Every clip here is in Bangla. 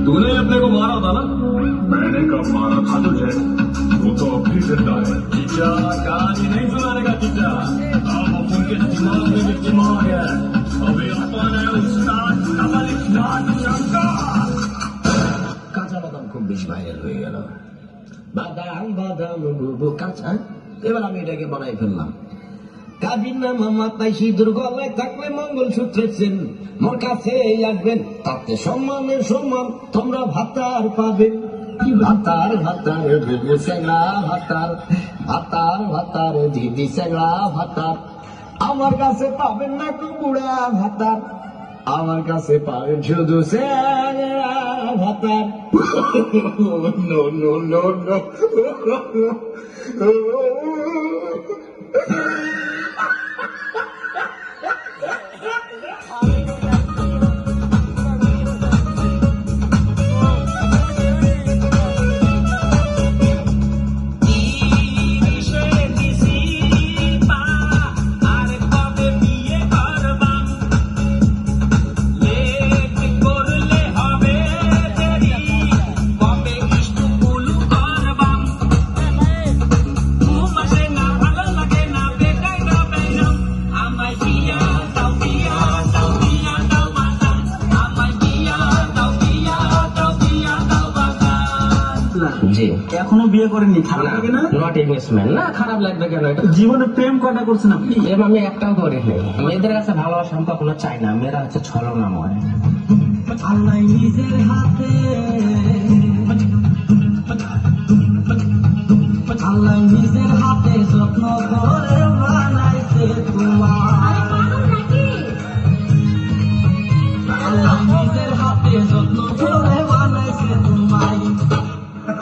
तूने अपने को मारा था ना? मैंने कब मारा था तुझे? वो तो अभी जिंदा है। जीजा कहानी नहीं सुनाने का जीजा। अब उनके दिमाग में भी दिमाग है। अभी अपन है उस्ताद कमल इस्लाम शंकर। কাঁচা বাদাম খুব বেশি ভাইরাল হয়ে গেল। বাদাম বাদাম বুবু কাঁচা, এবার আমি এটাকে বানাই ফেললাম। কাবির নাম আমার তাই সিঁদুর গলায় থাকলে মঙ্গলসূত্রের চেন মোর কাছে আসবেন, তাতে সম্মানের সম্মান তোমরা ভাতার পাবেন। ভাতার ভাতার দিদি স্যাংরা ভাতার, ভাতার ভাতার দিদি স্যাংরা ভাতার, আমার কাছে পাবেন না তো বুড়া ভাতার, আমার কাছে পাবেন শুধু স্যাংরা ভাতার। No no no no. জি, এখনো বিয়ে করেননি, খারাপ লাগে না? নট ইনভেস্টমেন্ট না, খারাপ লাগবে কেন? এটা জীবনে প্রেম কটা করছেন আপনি? এবার আমি একটাও করিনি। মেয়েদের কাছে ভালোবাসা আমি কখনো চাই না, মেয়েরা হচ্ছে ছলনাময়। আল্লাহ নিজের হাতে, আল্লাহ নিজের হাতে যত্ন করে বানাইছে তোমার, আল্লাহ নিজের হাতে যত্ন করে বানাইছে তোমায়।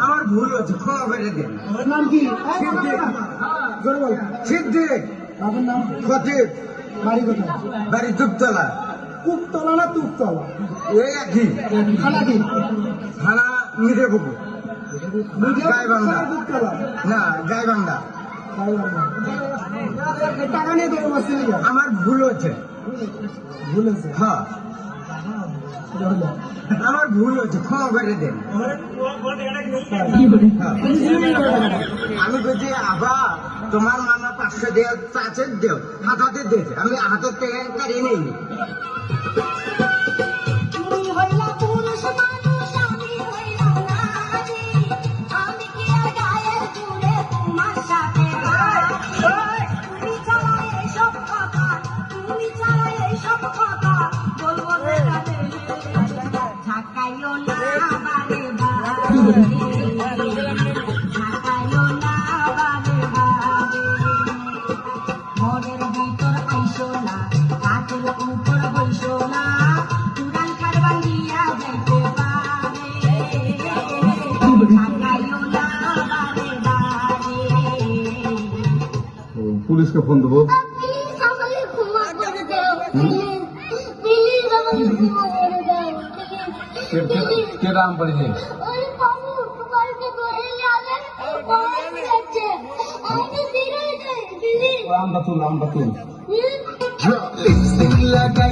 আমার ভুল হচ্ছে, ক্ষমা করে দেন। ওর নাম কি? সিদ্দিক আপনার নাম? খতিব, বাড়ি কোথায়? বাড়ি দুপতলা। কুপতলা না তুপতলা? এই একই খানা কি? থানা মিরেপুকুর, গাইবান্ধা। কুপতলা না, গাইবান্ধা। টাকা নিয়ে তো বসে আমার ভুল হচ্ছে। ভুলেছে। হ্যাঁ, আমার ভুল হচ্ছে, ক্ষমা করে দেন। হ্যাঁ। আমি বলছি আবা তোমার মামা 500 দেও, চাচের দেও, হাতে দিয়েছে, আমি হাতের থেকে কারিয়ে নেই। তুমি হইলা পুরুষ মানুষ, আমি হইলাম নারী, আমি কি আর গায়ের জুড়ে তোমার সাথে তুমি ছাড়া এইসব কথা, তুমি ছাড়া এইসব কথা বলবো ঝাঁকাইও না বারে বারে, ঝাঁকাইও না বারে বারে, ঘরের ভিতর আইসো না, কাঠের উপর বইসো না, পুরান কারবার দিয়া যাইতে পারে, ঝাঁকাইও না বারে বারে। পুলিশকে ফোন দেবো। প্লিজ আমাকে ক্ষমা করে দাও, প্লিজ প্লিজ আমাকে ক্ষমা করে দাও, প্লিজ। কে নাম পড়েছে? ওই বাবু কালকে ধরে যাবে, পাওয়া যাচ্ছে, আমি তো ফিরে যাই, প্লিজ আমরা তুল প্লিজ। লিপস্টিক লাগাই